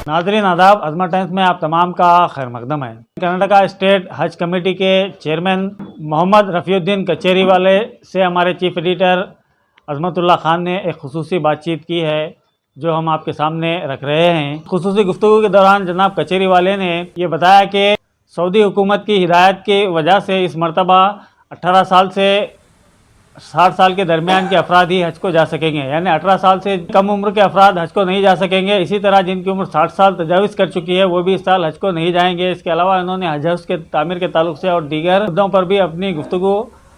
नाजरीन आदाब, अजमत टाइम्स में आप तमाम का खैर मकदम है। कर्नाटका स्टेट हज कमेटी के चेयरमैन मोहम्मद रफ़ीउद्दीन कचेरी वाले से हमारे चीफ एडिटर अजमतुल्लाह खान ने एक खुसूसी बातचीत की है जो हम आपके सामने रख रहे हैं। खुसूसी गुफ्तगू के दौरान जनाब कचेरी वाले ने ये बताया कि सऊदी हुकूमत की हिदायत की वजह से इस मरतबा 18 साल से 60 साल के दरमियान के अफराद ही हज को जा सकेंगे, यानी 18 साल से कम उम्र के अफराद हज को नहीं जा सकेंगे। इसी तरह जिनकी उम्र 60 साल तजाविज़ कर चुकी है वो भी इस साल हज को नहीं जाएंगे। इसके अलावा उन्होंने हज हाउस के तामीर के ताल्लुक से और दीगर मुद्दों पर भी अपनी गुफ्तगू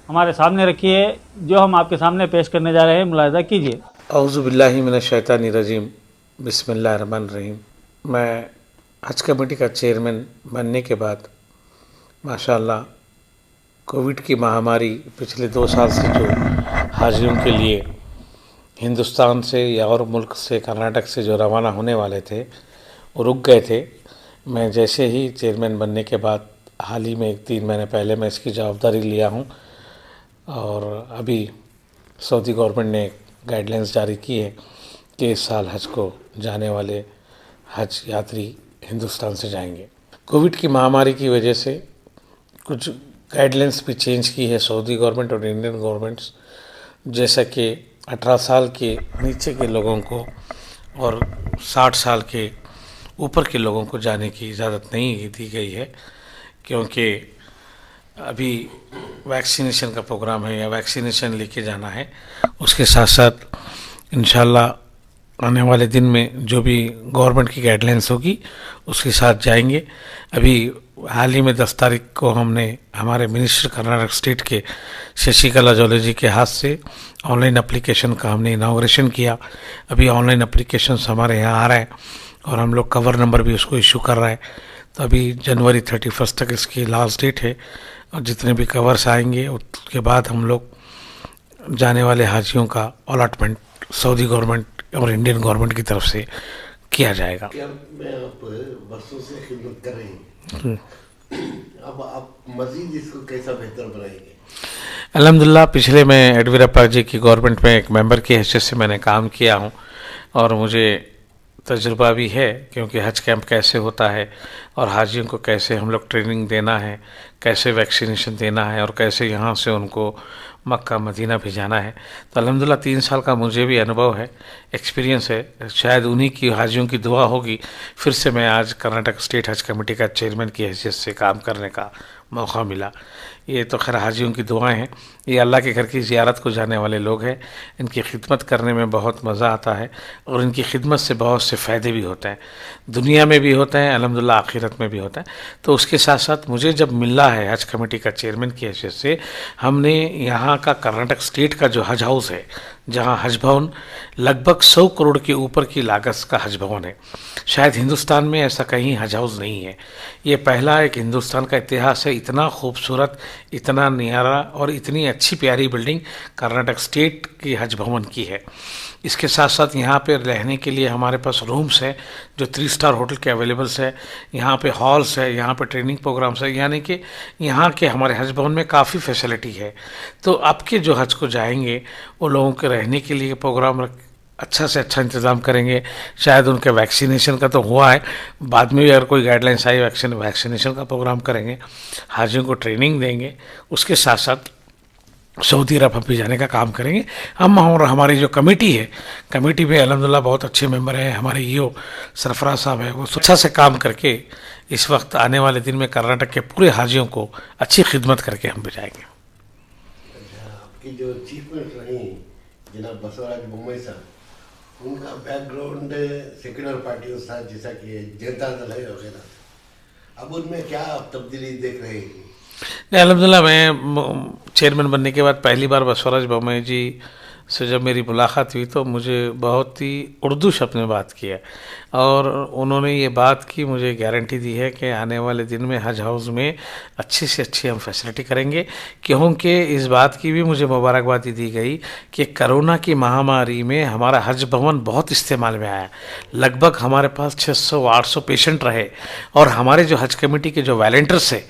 हमारे सामने रखी है जो हम आपके सामने पेश करने जा रहे हैं। मुलाहिज़ा कीजिए। औज़ु बिल्लाहि मिनश शैतानिर रजीम, बिस्मिल्लाहिर रहमानिर रहीम। मैं हज कमेटी का चेयरमैन बनने के बाद माशाअल्लाह कोविड की महामारी पिछले 2 साल से जो हाजियों के लिए हिंदुस्तान से या और मुल्क से कर्नाटक से जो रवाना होने वाले थे वो रुक गए थे। मैं जैसे ही चेयरमैन बनने के बाद हाल ही में 3 महीने पहले मैं इसकी जवाबदारी लिया हूँ और अभी सऊदी गवर्नमेंट ने गाइडलाइंस जारी की है कि इस साल हज को जाने वाले हज यात्री हिंदुस्तान से जाएंगे। कोविड की महामारी की वजह से कुछ गाइडलाइंस भी चेंज की है सऊदी गवर्नमेंट और इंडियन गवर्नमेंट्स, जैसा कि 18 साल के नीचे के लोगों को और 60 साल के ऊपर के लोगों को जाने की इजाज़त नहीं दी गई है, क्योंकि अभी वैक्सीनेशन का प्रोग्राम है या वैक्सीनेशन लेके जाना है। उसके साथ साथ इंशाल्लाह आने वाले दिन में जो भी गवर्नमेंट की गाइडलाइंस होगी उसके साथ जाएंगे। अभी हाल ही में 10 तारीख को हमने हमारे मिनिस्टर कर्नाटक स्टेट के शशिकला जोले जी के हाथ से ऑनलाइन एप्लीकेशन का हमने इनाग्रेशन किया। अभी ऑनलाइन एप्लीकेशंस हमारे यहाँ आ रहे हैं और हम लोग कवर नंबर भी उसको इशू कर रहे हैं। तो अभी जनवरी 31 तक इसकी लास्ट डेट है और जितने भी कवर्स आएंगे उसके बाद हम लोग जाने वाले हाजियों का अलॉटमेंट सऊदी गवर्नमेंट और इंडियन गवर्नमेंट की तरफ से किया जाएगा। मैं आप बरसों से खिदमत कर रही हूँ, अब आप मजीद इसको कैसा बेहतर बनाएंगे? अल्हम्दुलिल्लाह, पिछले मैं येडियूरप्पा जी की गवर्नमेंट में एक मेंबर की हैसियत से मैंने काम किया हूँ और मुझे तजुर्बा भी है, क्योंकि हज कैंप कैसे होता है और हाजियों को कैसे हम लोग ट्रेनिंग देना है, कैसे वैक्सीनेशन देना है और कैसे यहाँ से उनको मक्का मदीना भेजाना है। तो अल्हम्दुलिल्लाह 3 साल का मुझे भी अनुभव है, एक्सपीरियंस है। शायद उन्हीं की हाजियों की दुआ होगी फिर से मैं आज कर्नाटक स्टेट हज कमेटी का चेयरमैन की हैसियत से काम करने का मौका मिला। ये तो खैर हाजियों की दुआएं हैं। ये अल्लाह के घर की ज़ियारत को जाने वाले लोग हैं, इनकी खिदमत करने में बहुत मज़ा आता है और इनकी खिदमत से बहुत से फ़ायदे भी होते हैं, दुनिया में भी होते हैं, अल्हम्दुलिल्लाह आखिरत में भी होता है। तो उसके साथ साथ मुझे जब मिला है हज कमेटी का चेयरमैन की हैसियत से, हमने यहाँ का कर्नाटक स्टेट का जो हज हाउस है, जहाँ हज भवन लगभग 100 करोड़ के ऊपर की लागत का हज भवन है। शायद हिंदुस्तान में ऐसा कहीं हज हाउस नहीं है। ये पहला एक हिंदुस्तान का इतिहास है। इतना खूबसूरत, इतना नियारा और इतनी अच्छी प्यारी बिल्डिंग कर्नाटक स्टेट की हज भवन की है। इसके साथ साथ यहाँ पे रहने के लिए हमारे पास रूम्स है जो 3 स्टार होटल के अवेलेबल्स है। यहाँ पे हॉल्स है, यहाँ पे ट्रेनिंग प्रोग्राम्स है, यानी कि यहाँ के हमारे हज भवन में काफ़ी फैसिलिटी है। तो अब के जो हज को जाएंगे वो लोगों के रहने के लिए प्रोग्राम अच्छा से अच्छा इंतज़ाम करेंगे। शायद उनके वैक्सीनेशन का तो हुआ है, बाद में भी अगर कोई गाइडलाइंस आई वैक्सीनेशन का प्रोग्राम करेंगे, हाजियों को ट्रेनिंग देंगे। उसके साथ साथ सऊदी अरब भी जाने का काम करेंगे हम। और हमारी जो कमेटी है, कमेटी में अल्हम्दुलिल्लाह बहुत अच्छे मेंबर हैं। हमारे ईओ सरफराज साहब है, वो अच्छा से काम करके इस वक्त आने वाले दिन में कर्नाटक के पूरे हाजियों को अच्छी खिदमत करके हम भेजाएंगे। आपकी जो चीफ मिनिस्टर रही जनाब बसवराज बोम्मई साहब, उनका बैकग्राउंड सेक्युलर पार्टियों के साथ, जैसा कि जनता दल है वगैरह, अब उनमें क्या तब्दीली देख रहे हैं? नहीं, अल्हम्दुलिल्लाह मैं चेयरमैन बनने के बाद पहली बार बसवराज बोम्मई जी से जब मेरी मुलाकात हुई तो मुझे बहुत ही उर्दू शब्द में बात किया और उन्होंने ये बात की, मुझे गारंटी दी है कि आने वाले दिन में हज हाउस में अच्छी से अच्छी हम फैसिलिटी करेंगे। क्योंकि इस बात की भी मुझे मुबारकबादी दी गई कि कोरोना की महामारी में हमारा हज भवन बहुत इस्तेमाल में आया। लगभग हमारे पास 600-800 पेशेंट रहे और हमारे जो हज कमेटी के जो वॉलंटियर्स है,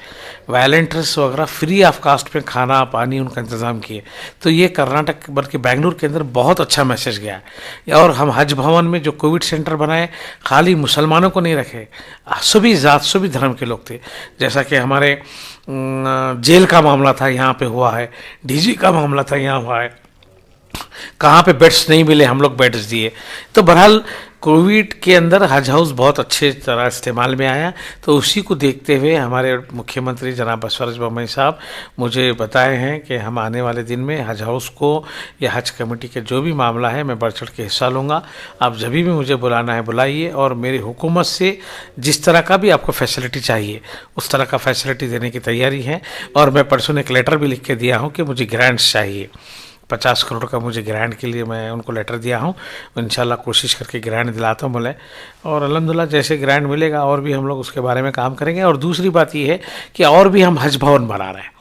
वॉलंटियर्स वगैरह फ्री ऑफ कास्ट में खाना पानी उनका इंतज़ाम किए। तो ये कर्नाटक बल्कि बेंगलुरु मंगलूर के अंदर बहुत अच्छा मैसेज गया है। और हम हज भवन में जो कोविड सेंटर बनाए, खाली मुसलमानों को नहीं रखे, सभी जात सभी धर्म के लोग थे। जैसा कि हमारे जेल का मामला था यहाँ पे हुआ है, डीजी का मामला था यहाँ हुआ है, कहाँ पे बेड्स नहीं मिले हम लोग बेड्स दिए। तो बहरहाल कोविड के अंदर हज हाउस बहुत अच्छे तरह इस्तेमाल में आया। तो उसी को देखते हुए हमारे मुख्यमंत्री जनाब बसवराज बोम्मई साहब मुझे बताए हैं कि हम आने वाले दिन में हज हाउस को या हज कमेटी के जो भी मामला है मैं बढ़ चढ़ के हिस्सा लूँगा। आप जब भी मुझे बुलाना है बुलाइए, और मेरी हुकूमत से जिस तरह का भी आपको फैसिलिटी चाहिए उस तरह का फैसिलिटी देने की तैयारी है। और मैं परसों ने एक लेटर भी लिख के दिया हूँ कि मुझे ग्रांट्स चाहिए, 50 करोड़ का मुझे ग्रांट के लिए मैं उनको लेटर दिया हूँ। इंशाल्लाह कोशिश करके ग्रांट दिलाता हूँ बोले, और अल्हम्दुलिल्लाह जैसे ग्रांट मिलेगा और भी हम लोग उसके बारे में काम करेंगे। और दूसरी बात ये है कि और भी हम हज भवन बना रहे हैं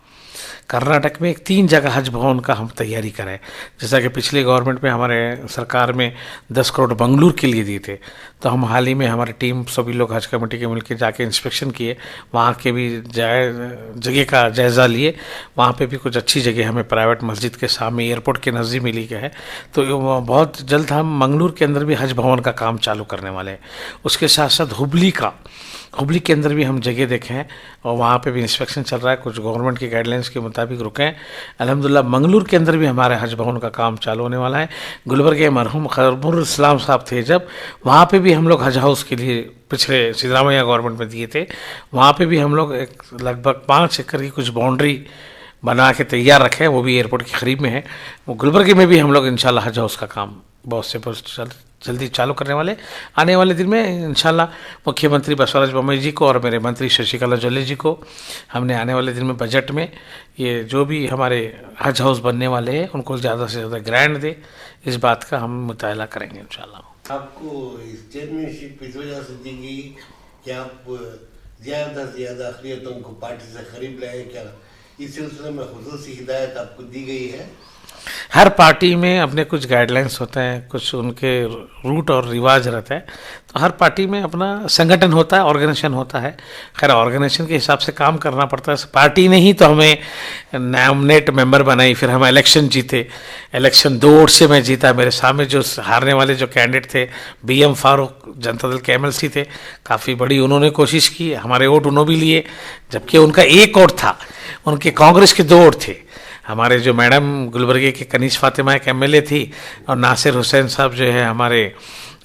कर्नाटक में, 3 जगह हज भवन का हम तैयारी करें। जैसा कि पिछले गवर्नमेंट में हमारे सरकार में 10 करोड़ बंगलुरु के लिए दिए थे, तो हम हाल ही में हमारी टीम सभी लोग हज कमेटी के मिलकर जाके इंस्पेक्शन किए, वहाँ के भी जगह का जायज़ा लिए। वहाँ पे भी कुछ अच्छी जगह हमें प्राइवेट मस्जिद के सामने एयरपोर्ट के नज़दीक मिली है। तो बहुत जल्द हम मंगलूर के अंदर भी हज भवन का काम चालू करने वाले हैं। उसके साथ साथ हुबली के अंदर भी हम जगह देखे हैं और वहाँ पे भी इंस्पेक्शन चल रहा है, कुछ गवर्नमेंट की गाइडलाइंस के मुताबिक रुके हैं। अल्हम्दुलिल्लाह मंगलूर के अंदर भी हमारे हज भवन का काम चालू होने वाला है। गुलबर्ग के मरहूम खबरुल इस्लाम साहब थे जब, वहाँ पे भी हम लोग हज हाउस के लिए पिछले सिद्धरामैया गवर्नमेंट में दिए थे। वहाँ पे भी हम लोग एक लगभग 5 एकड़ की कुछ बाउंड्री बना के तैयार रखे हैं, वो भी एयरपोर्ट के करीब में है। वो गुलबर्ग में भी हम लोग इंशाल्लाह हज हाउस का काम बहुत जल्दी चालू करने वाले। आने वाले दिन में इंशाल्लाह मुख्यमंत्री बसवराज बोम्मई जी को और मेरे मंत्री शशिकला जोल्ले जी को हमने आने वाले दिन में बजट में ये जो भी हमारे हज हाउस बनने वाले हैं उनको ज़्यादा से ज़्यादा ग्रांट दे, इस बात का हम मुताला करेंगे इंशाल्लाह। आपको इस चेयरमैनशिप इस वजह से दी गई कि आप ज़्यादा से ज़्यादा अक़लियतों को पार्टी से करीब लाए, क्या इस सिलसिले में खुसूसी हिदायत आपको दी गई है? हर पार्टी में अपने कुछ गाइडलाइंस होते हैं, कुछ उनके रूट और रिवाज रहता है। तो हर पार्टी में अपना संगठन होता है, ऑर्गेनाइजेशन होता है। खैर ऑर्गेनाइजेशन के हिसाब से काम करना पड़ता है। पार्टी ने ही तो हमें नॉमिनेट मेंबर बनाई, फिर हम इलेक्शन जीते। इलेक्शन 2 वोट से मैं जीता। मेरे सामने जो हारने वाले जो कैंडिडेट थे BM फारूक जनता दल के MLC थे, काफ़ी बड़ी उन्होंने कोशिश की, हमारे वोट उन्होंने भी लिए, जबकि उनका 1 वोट था, उनके कांग्रेस के 2 वोट थे। हमारे जो मैडम गुलबर्गे के कनीज फातिमा एक MLA थी, और नासिर हुसैन साहब जो है हमारे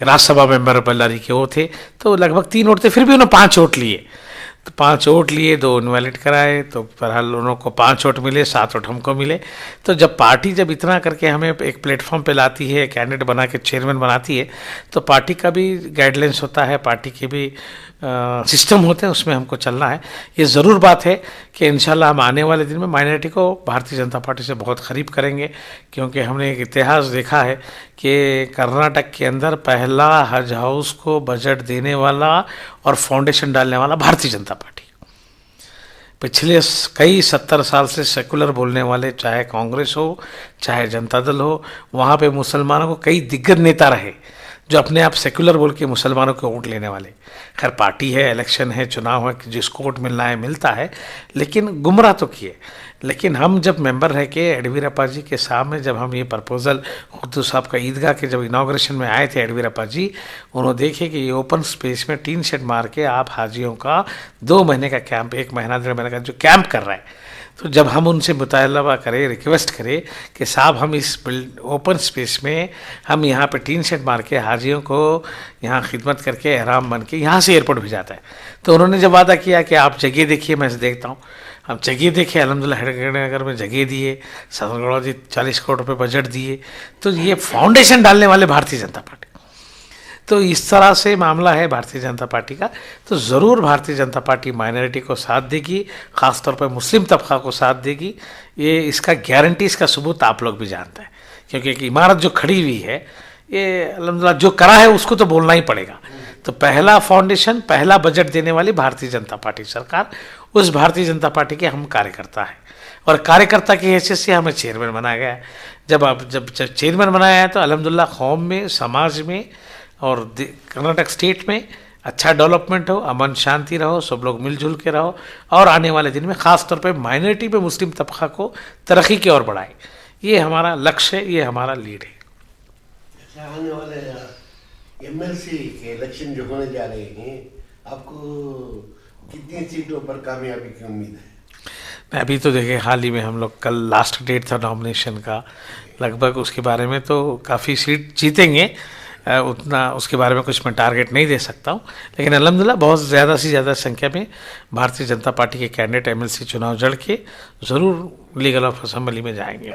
राज्यसभा मेंबर बल्लारी के, वो थे। तो लगभग 3 वोट थे, फिर भी उन्होंने 5 वोट लिए। तो 5 वोट लिए, 2 इनवैलिड कराए, तो बहरहाल उनको 5 वोट मिले, 7 वोट हमको मिले। तो जब पार्टी जब इतना करके हमें एक प्लेटफॉर्म पे लाती है, कैंडिडेट बना के चेयरमैन बनाती है, तो पार्टी का भी गाइडलाइंस होता है, पार्टी के भी सिस्टम होते हैं, उसमें हमको चलना है। ये ज़रूर बात है कि इंशाल्लाह हम आने वाले दिन में माइनॉरिटी को भारतीय जनता पार्टी से बहुत करीब करेंगे, क्योंकि हमने एक इतिहास देखा है कि कर्नाटक के अंदर पहला हज हाउस को बजट देने वाला और फाउंडेशन डालने वाला भारतीय जनता पार्टी। पिछले कई 70 साल से सेकुलर बोलने वाले, चाहे कांग्रेस हो चाहे जनता दल हो, वहाँ पे मुसलमानों को कई दिग्गज नेता रहे जो अपने आप सेकुलर बोल के मुसलमानों के वोट लेने वाले। खैर पार्टी है, इलेक्शन है, चुनाव है, जिसको वोट मिलना है मिलता है, लेकिन गुमराह तो किए। लेकिन हम जब मेंबर रह के येडियुरप्पा जी के सामने जब हम ये प्रपोजल खुद साहब का ईदगाह के जब इनाग्रेशन में आए थे येडियुरप्पा जी, उन्होंने देखे कि ये ओपन स्पेस में टीन शेड मार के आप हाजियों का 2 महीने का कैंप, 1 महीना 1.5 महीने का जो कैंप कर रहा है, तो जब हम उनसे मुतालबा करें, रिक्वेस्ट करें कि साहब हम इस ओपन स्पेस में हम यहाँ पे टीन शेड मार के हाजियों को यहाँ खिदमत करके एहराम बन के यहाँ से एयरपोर्ट भिजाता है, तो उन्होंने जब वादा किया कि आप जगह देखिए, मैं देखता हूँ। हम जगह देखे, अल्हम्दुलिल्लाह नगर में जगह दिए, सदरगढ़ जी 40 करोड़ रुपये बजट दिए। तो ये फाउंडेशन डालने वाले भारतीय जनता पार्टी। तो इस तरह से मामला है भारतीय जनता पार्टी का। तो ज़रूर भारतीय जनता पार्टी माइनॉरिटी को साथ देगी, ख़ासतौर पर मुस्लिम तबका को साथ देगी। ये इसका गारंटी, इसका सबूत आप लोग भी जानते हैं, क्योंकि एक इमारत जो खड़ी हुई है, ये अल्हम्दुलिल्लाह जो करा है उसको तो बोलना ही पड़ेगा। तो पहला फाउंडेशन, पहला बजट देने वाली भारतीय जनता पार्टी सरकार, उस भारतीय जनता पार्टी के हम कार्यकर्ता हैं, और कार्यकर्ता की हैसियत से हमें चेयरमैन बनाया गया है। जब चेयरमैन बनाया है तो अल्हम्दुलिल्लाह कौम में, समाज में और कर्नाटक स्टेट में अच्छा डेवलपमेंट हो, अमन शांति रहो, सब लोग मिलजुल के रहो, और आने वाले दिन में ख़ास तौर पे माइनॉरिटी पे मुस्लिम तबका को तरक्की की ओर बढ़ाए। ये हमारा लक्ष्य है, ये हमारा लीड है। अच्छा, आने वाले एमएलसी के इलेक्शन जो होने जा रहे हैं, आपको कितनी सीटों पर कामयाबी की उम्मीद है? अभी तो देखिए, हाल ही में हम लोग कल लास्ट डेट था नॉमिनेशन का, लगभग उसके बारे में तो काफ़ी सीट जीतेंगे, उतना उसके बारे में कुछ मैं टारगेट नहीं दे सकता हूँ, लेकिन अल्हम्दुलिल्लाह बहुत ज़्यादा से ज़्यादा संख्या में भारतीय जनता पार्टी के कैंडिडेट एमएलसी चुनाव लड़ के ज़रूर लीगल ऑफ असेंबली में जाएंगे।